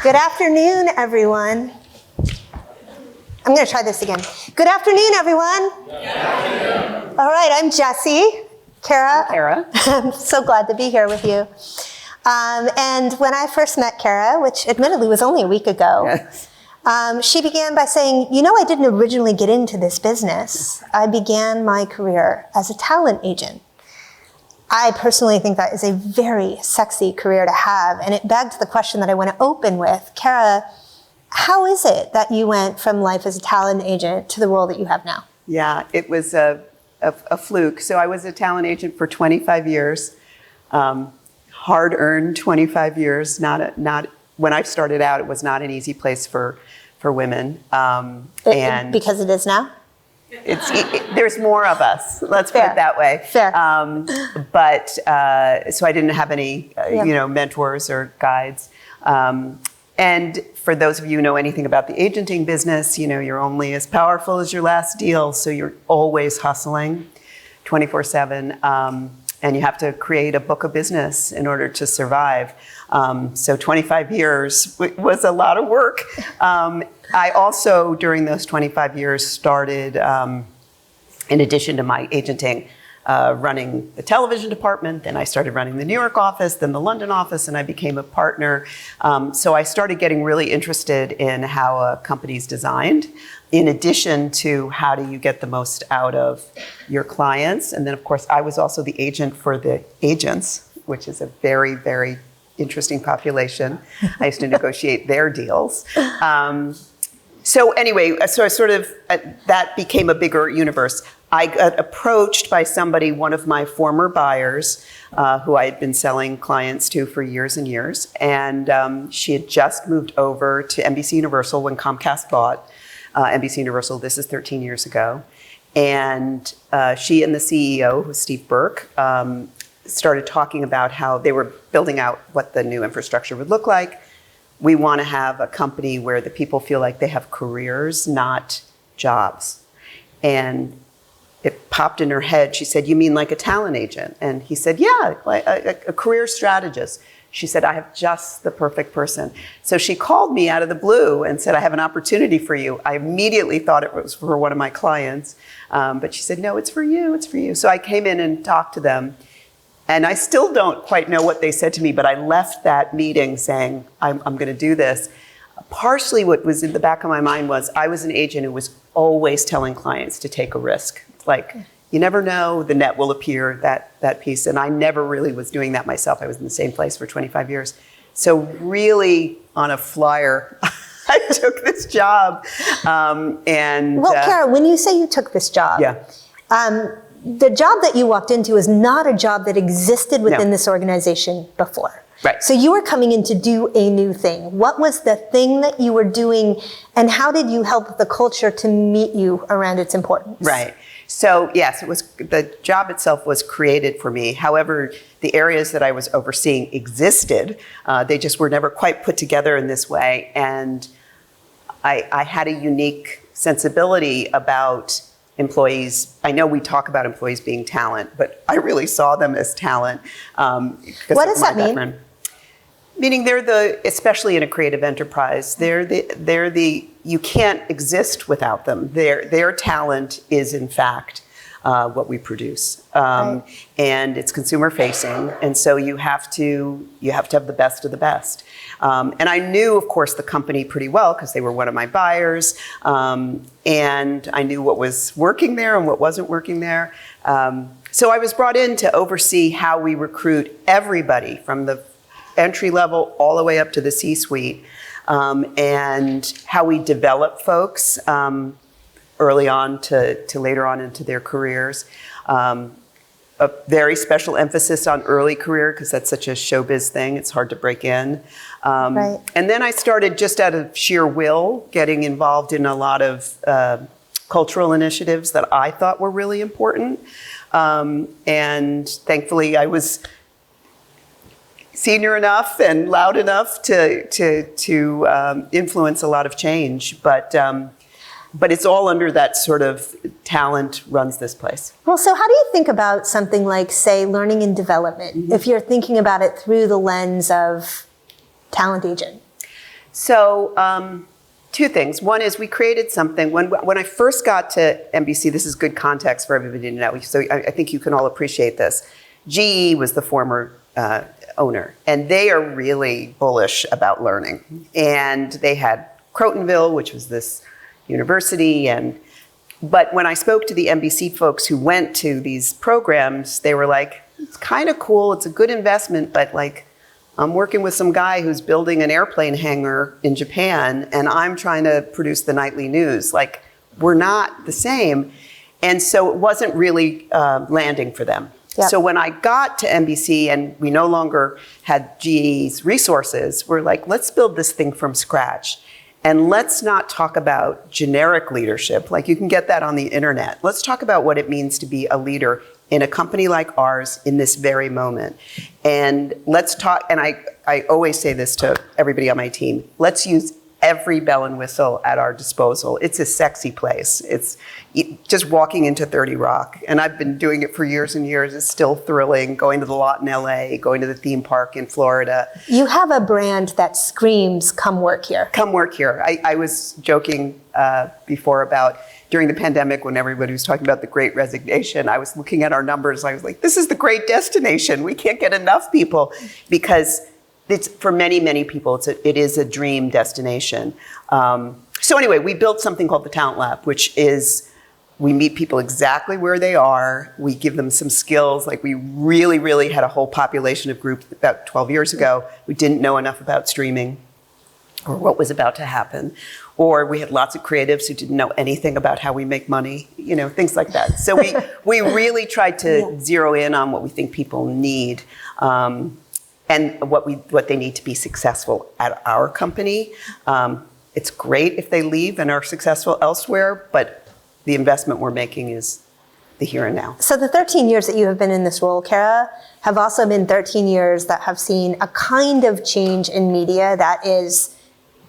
Good afternoon, everyone. I'm going to try this again. Good afternoon, everyone. Good afternoon. All right, I'm Jessie. Cara. Cara. I'm so glad to be here with you. And when I first met Cara, which admittedly was only a week ago, Yes. She began by saying, you know, I didn't originally get into this business. I began my career as a talent agent. I personally think that is a very sexy career to have, and it begs the question that I want to open with. Cara, how is it that you went from life as a talent agent to the role that you have now? Yeah, it was a fluke. So I was a talent agent for 25 years, hard-earned 25 years. Not when I started out, it was not an easy place for women. And because it is now? There's more of us. Let's put it that way. Fair. But so I didn't have any, mentors or guides. And for those of you who know anything about the agenting business, you're only as powerful as your last deal. So you're always hustling 24/7. And you have to create a book of business in order to survive. So 25 years was a lot of work. I also, during those 25 years, started, in addition to my agenting, running the television department. Then I started running the New York office, then the London office, and I became a partner. So I started getting really interested in how a company's designed, in addition to how do you get the most out of your clients. And then, of course, I was also the agent for the agents, which is a very, very interesting population. I used to negotiate their deals. So anyway, so I sort of, that became a bigger universe. I got approached by somebody, one of my former buyers, who I had been selling clients to for years and years. And she had just moved over to NBCUniversal when Comcast bought NBCUniversal. This is 13 years ago. And she and the CEO, who's Steve Burke, started talking about how they were building out what the new infrastructure would look like. We want to have a company where the people feel like they have careers, not jobs. And it popped in her head. She said, you mean like a talent agent? And he said, yeah, like a career strategist. She said, I have just the perfect person. So she called me out of the blue and said, I have an opportunity for you. I immediately thought it was for one of my clients. But she said, no, it's for you, it's for you. So I came in and talked to them. And I still don't quite know what they said to me, but I left that meeting saying, I'm going to do this. Partially what was in the back of my mind was I was an agent who was always telling clients to take a risk. Like, you never know, the net will appear, that piece. And I never really was doing that myself. I was in the same place for 25 years. So really on a flyer, I took this job. Well, Cara, when you say you took this job, the job that you walked into is not a job that existed within this organization before. Right. So you were coming in to do a new thing. What was the thing that you were doing, and how did you help the culture to meet you around its importance? Right. So yes, it was, the job itself was created for me. However, the areas that I was overseeing existed. They just were never quite put together in this way. And I had a unique sensibility about employees. I know we talk about employees being talent, but I really saw them as talent. What does that mean? Meaning especially in a creative enterprise, you can't exist without them. Their talent is in fact what we produce. Right. And it's consumer facing. And so you have to have the best of the best. And I knew, of course, the company pretty well because they were one of my buyers. And I knew what was working there and what wasn't working there. So I was brought in to oversee how we recruit everybody from the entry level all the way up to the C-suite, and how we develop folks early on to later on into their careers. A very special emphasis on early career because that's such a showbiz thing. It's hard to break in. Right. And then I started just out of sheer will getting involved in a lot of cultural initiatives that I thought were really important. And thankfully I was senior enough and loud enough to influence a lot of change. But it's all under that sort of talent runs this place. Well, so how do you think about something like, say, learning and development, if you're thinking about it through the lens of talent agent? So two things. One is we created something. When I first got to NBC, this is good context for everybody to know, so I think you can all appreciate this. GE was the former owner, and they are really bullish about learning. And they had Crotonville, which was this university, but when I spoke to the NBC folks who went to these programs, they were like, it's kind of cool, it's a good investment, but like, I'm working with some guy who's building an airplane hangar in Japan, and I'm trying to produce the nightly news. Like, we're not the same. And so it wasn't really landing for them. Yep. So when I got to NBC and we no longer had GE's resources, we're like, let's build this thing from scratch. And let's not talk about generic leadership. Like, you can get that on the internet. Let's talk about what it means to be a leader in a company like ours in this very moment. And let's talk, and I always say this to everybody on my team, let's use every bell and whistle at our disposal. It's a sexy place. It's just walking into 30 Rock, and I've been doing it for years and years. It's still thrilling, going to the lot in LA, going to the theme park in Florida. You have a brand that screams, come work here. Come work here. I was joking before about during the pandemic when everybody was talking about the Great Resignation, I was looking at our numbers. I was like, this is the great destination. We can't get enough people, because it's, for many, many people, it is a dream destination. So anyway, we built something called the Talent Lab, which is, we meet people exactly where they are. We give them some skills. Like, we really, really had a whole population of groups about 12 years ago who didn't know enough about streaming or what was about to happen. Or we had lots of creatives who didn't know anything about how we make money, things like that. So we really tried to zero in on what we think people need. And what they need to be successful at our company. It's great if they leave and are successful elsewhere, but the investment we're making is the here and now. So the 13 years that you have been in this role, Cara, have also been 13 years that have seen a kind of change in media that is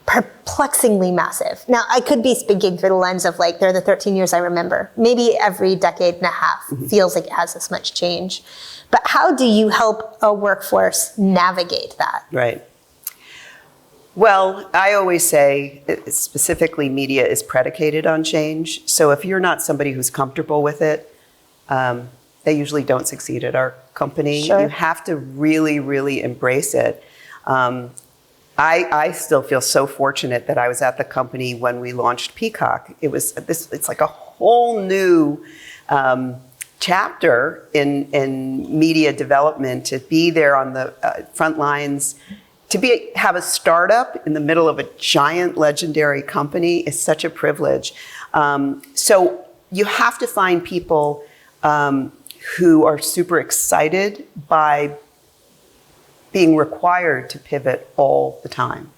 perplexingly massive. Now, I could be speaking through the lens of like, they're the 13 years I remember. Maybe every decade and a half feels like it has this much change. But how do you help a workforce navigate that? Right. Well, I always say, specifically, media is predicated on change. So if you're not somebody who's comfortable with it, they usually don't succeed at our company. Sure. You have to really, really embrace it. I still feel so fortunate that I was at the company when we launched Peacock. It's like a whole new chapter in media development, to be there on the front lines, to have a startup in the middle of a giant legendary company is such a privilege. So you have to find people who are super excited by being required to pivot all the time.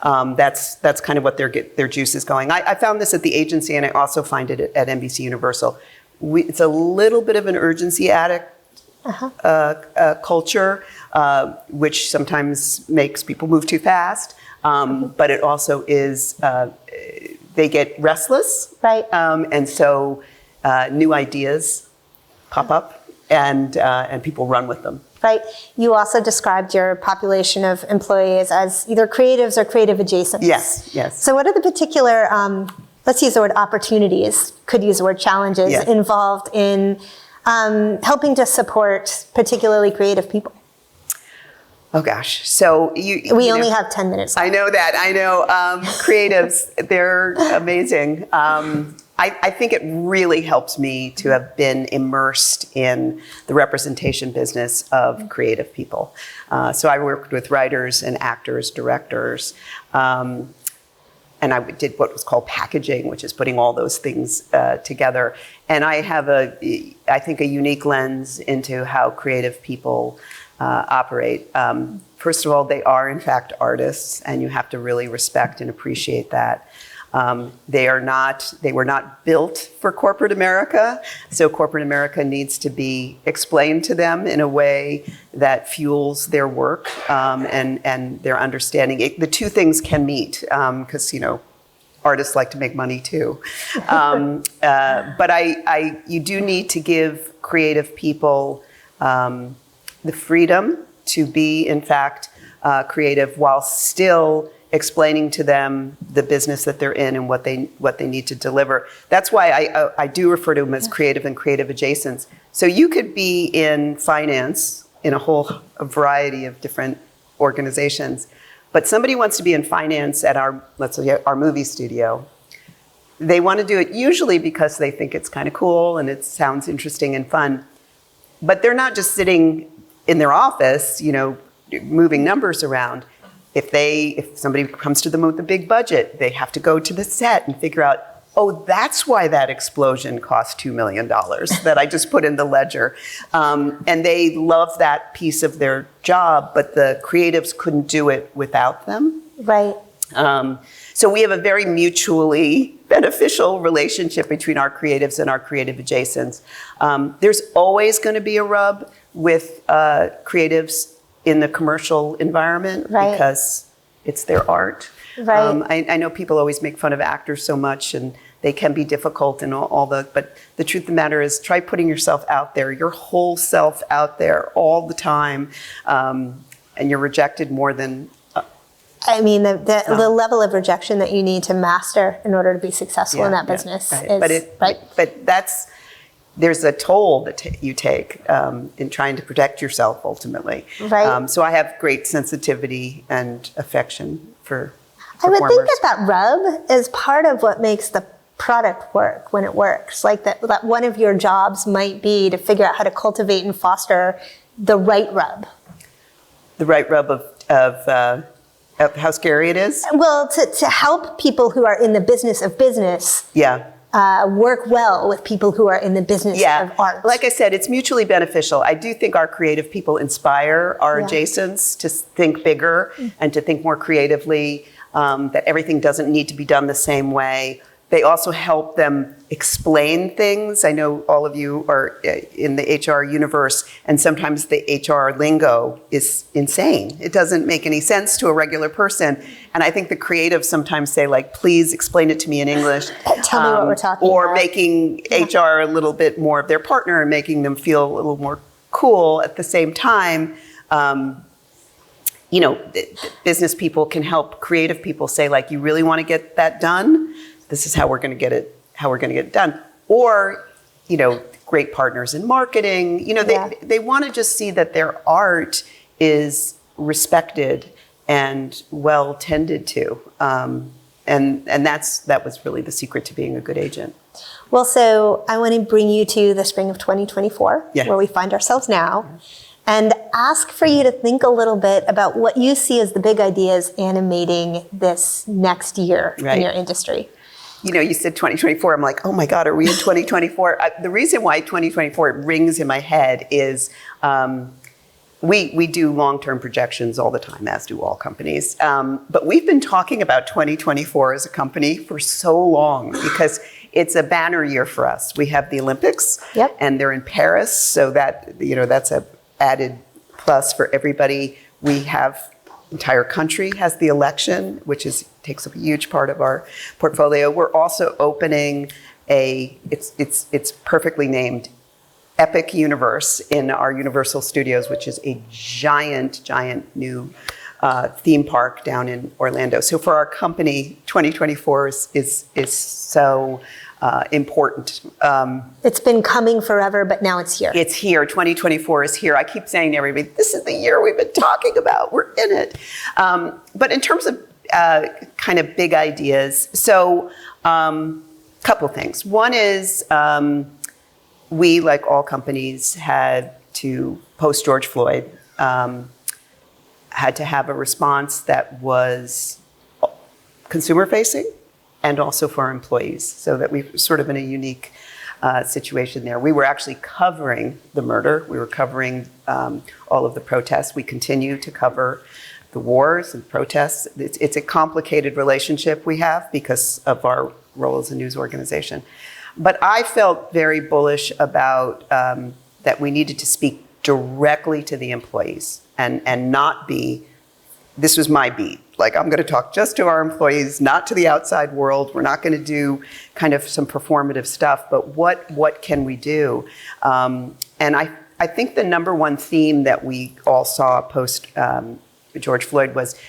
That's kind of what their juice is going. I found this at the agency, and I also find it at NBCUniversal. It's a little bit of an urgency addict culture, which sometimes makes people move too fast. But it also is, they get restless. Right. And so new ideas pop up, and people run with them. Right. You also described your population of employees as either creatives or creative adjacents. Yes, yes. So what are the particular, let's use the word opportunities, could use the word challenges, involved in helping to support particularly creative people? Oh gosh, so we only have 10 minutes left. I know that, I know. Creatives, they're amazing. I think it really helps me to have been immersed in the representation business of creative people. So I worked with writers and actors, directors, and I did what was called packaging, which is putting all those things together. And I have I think, a unique lens into how creative people operate. First of all, they are in fact artists, and you have to really respect and appreciate that. They were not built for corporate America, so corporate America needs to be explained to them in a way that fuels their work and their understanding. The two things can meet, because artists like to make money too. But you do need to give creative people the freedom to be, in fact, creative, while still explaining to them the business that they're in and what they need to deliver. That's why I do refer to them as creative and creative adjacents. So you could be in finance in a variety of different organizations, but somebody wants to be in finance at let's say our movie studio. They want to do it usually because they think it's kind of cool and it sounds interesting and fun. But they're not just sitting in their office, moving numbers around. If somebody comes to them with a big budget, they have to go to the set and figure out, oh, that's why that explosion cost $2 million that I just put in the ledger. And they love that piece of their job, but the creatives couldn't do it without them. Right. So we have a very mutually beneficial relationship between our creatives and our creative adjacents. There's always going to be a rub with creatives in the commercial environment because it's their art. Right. I know people always make fun of actors so much, and they can be difficult and but the truth of the matter is, try putting yourself out there, your whole self out there all the time, and you're rejected more than. The level of rejection that you need to master in order to be successful in that business is right. But there's a toll that you take in trying to protect yourself ultimately. Right. So I have great sensitivity and affection for I would performers. think that rub is part of what makes the product work when it works. Like that one of your jobs might be to figure out how to cultivate and foster the right rub. The right rub of how scary it is? Well, to help people who are in the business of business work well with people who are in the business of art. Like I said, it's mutually beneficial. I do think our creative people inspire our adjacents to think bigger and to think more creatively, that everything doesn't need to be done the same way. They also help them explain things. I know all of you are in the HR universe, and sometimes the HR lingo is insane. It doesn't make any sense to a regular person. And I think the creatives sometimes say, like, please explain it to me in English. Tell me what we're talking about. Or making HR a little bit more of their partner and making them feel a little more cool at the same time. Business people can help creative people say, like, you really want to get that done? This is how we're going to get it done. Or, great partners in marketing, they want to just see that their art is respected and well tended to. And that was really the secret to being a good agent. Well, so I want to bring you to the spring of 2024, where we find ourselves now, and ask for you to think a little bit about what you see as the big ideas animating this next year in your industry. You said 2024. I'm like, oh my God, are we in 2024? The reason why 2024 rings in my head is we do long-term projections all the time, as do all companies. But we've been talking about 2024 as a company for so long because it's a banner year for us. We have the Olympics, and they're in Paris, so that's a added plus for everybody. We have entire country has the election, which takes up a huge part of our portfolio. We're also opening it's perfectly named Epic Universe in our Universal Studios, which is a giant new theme park down in Orlando. So for our company, 2024 is so important. It's been coming forever, but now it's here. It's here. 2024 is here. I keep saying to everybody, this is the year we've been talking about. We're in it. But in terms of kind of big ideas, so couple things. One is we, like all companies, had to, post George Floyd, had to have a response that was consumer-facing and also for our employees, so that we're sort of in a unique situation there. We were actually covering the murder. We were covering all of the protests. We continue to cover the wars and protests. It's a complicated relationship we have because of our role as a news organization. But I felt very bullish about that we needed to speak directly to the employees and not be, this was my beat. Like, I'm going to talk just to our employees, not to the outside world. We're not going to do kind of some performative stuff, but what can we do? And I think the number one theme that we all saw post George Floyd was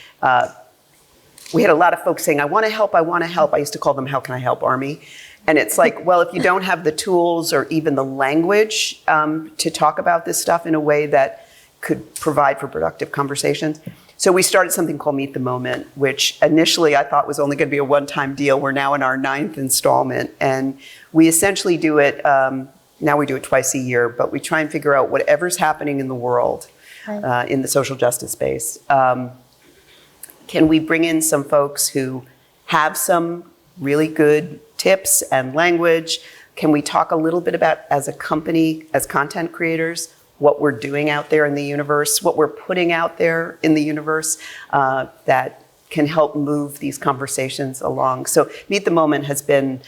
we had a lot of folks saying, I want to help. I used to call them, how can I help, Army? And it's like, well, if you don't have the tools or even the language to talk about this stuff in a way that could provide for productive conversations. So we started something called Meet the Moment, which initially I thought was only going to be a one-time deal. We're now in our 9th installment. And we essentially do it, now we do it twice a year, but we try and figure out whatever's happening in the world, in the social justice space. Can we bring in some folks who have some really good tips and language? Can we talk a little bit about, as a company, as content creators, what we're doing out there in the universe, what we're putting out there in the universe that can help move these conversations along? So Meet the Moment has been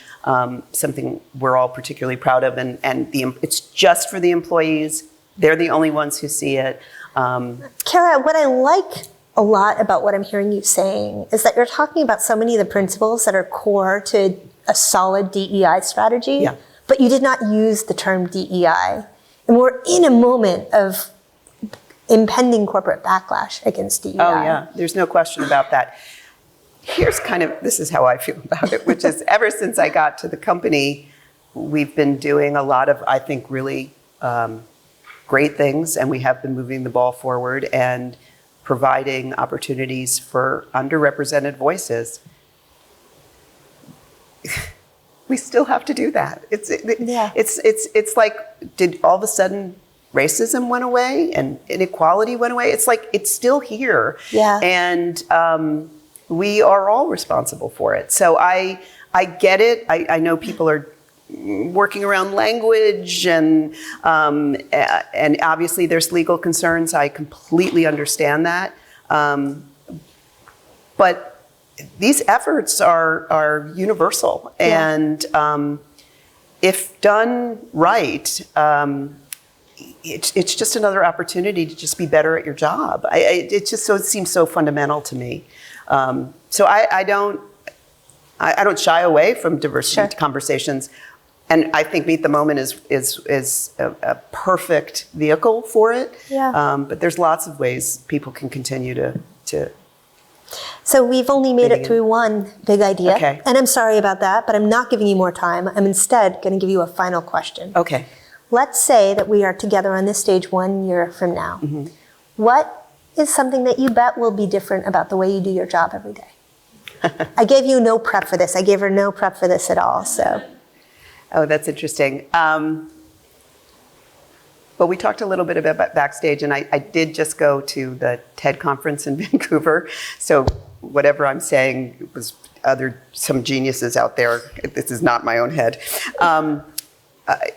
something we're all particularly proud of, and it's just for the employees. They're the only ones who see it. Cara, what I like a lot about what I'm hearing you saying is that you're talking about so many of the principles that are core to a solid DEI strategy, but you did not use the term DEI. And we're in a moment of impending corporate backlash against DEI. Oh yeah, there's no question about that. This is how I feel about it, which is ever since I got to the company, we've been doing a lot of, I think, really great things, and we have been moving the ball forward and providing opportunities for underrepresented voices. We still have to do that. It's like, did all of a sudden racism went away and inequality went away? It's like, it's still here. Yeah. And we are all responsible for it. So I get it. I know people are working around language and obviously there's legal concerns. I completely understand that. But these efforts are universal, and if done right, it's just another opportunity to just be better at your job. It seems so fundamental to me. So I don't shy away from diversity conversations, and I think Meet the Moment is a perfect vehicle for it. Yeah. But there's lots of ways people can continue to. So we've only made it through one big idea. Okay. And I'm sorry about that, but I'm not giving you more time. I'm instead going to give you a final question. Okay. Let's say that we are together on this stage 1 year from now. Mm-hmm. What is something that you bet will be different about the way you do your job every day? I gave you no prep for this. I gave her no prep for this at all. So. Oh, that's interesting. But we talked a little bit about backstage, and I did just go to the TED conference in Vancouver. So whatever I'm saying was some geniuses out there. This is not my own head.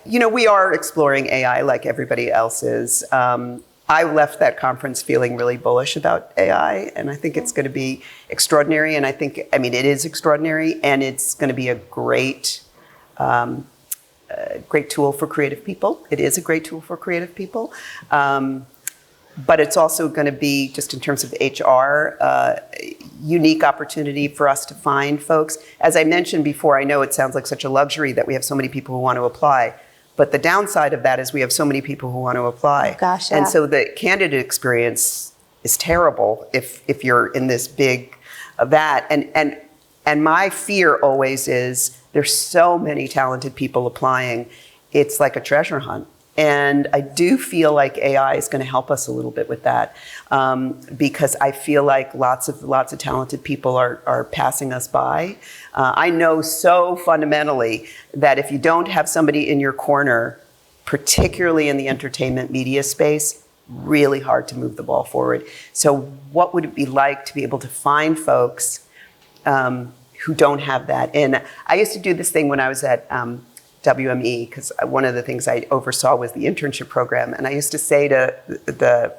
We are exploring AI like everybody else is. I left that conference feeling really bullish about AI, and I think it's going to be extraordinary. And it is extraordinary, and it's going to be a great tool for creative people. It is a great tool for creative people. But it's also going to be, just in terms of HR, unique opportunity for us to find folks. As I mentioned before, I know it sounds like such a luxury that we have so many people who want to apply. But the downside of that is we have so many people who want to apply. Oh, gosh, yeah. And so the candidate experience is terrible if you're in this big vat. And my fear always is there's so many talented people applying. It's like a treasure hunt. And I do feel like AI is going to help us a little bit with that, because I feel like lots of talented people are passing us by. I know so fundamentally that if you don't have somebody in your corner, particularly in the entertainment media space, really hard to move the ball forward. So what would it be like to be able to find folks who don't have that? And I used to do this thing when I was at WME, because one of the things I oversaw was the internship program. And I used to say to the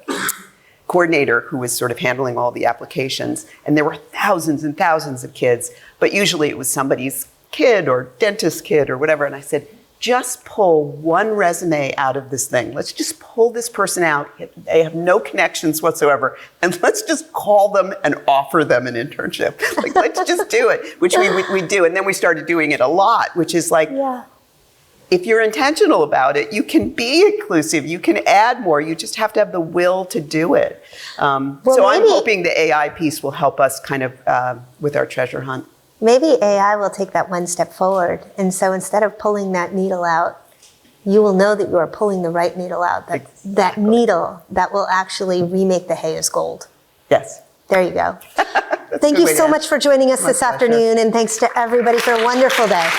coordinator who was sort of handling all the applications, and there were thousands and thousands of kids, but usually it was somebody's kid or dentist kid or whatever. And I said, just pull one resume out of this thing. Let's just pull this person out. They have no connections whatsoever. And let's just call them and offer them an internship. Like, let's just do it, which we do. And then we started doing it a lot, which is like, if you're intentional about it, you can be inclusive. You can add more. You just have to have the will to do it. So I'm hoping the AI piece will help us kind of with our treasure hunt. Maybe AI will take that one step forward. And so instead of pulling that needle out, you will know that you are pulling the right needle out. That needle that will actually remake the hay as gold. Yes. There you go. Thank you so much for joining us this afternoon. And thanks to everybody for a wonderful day.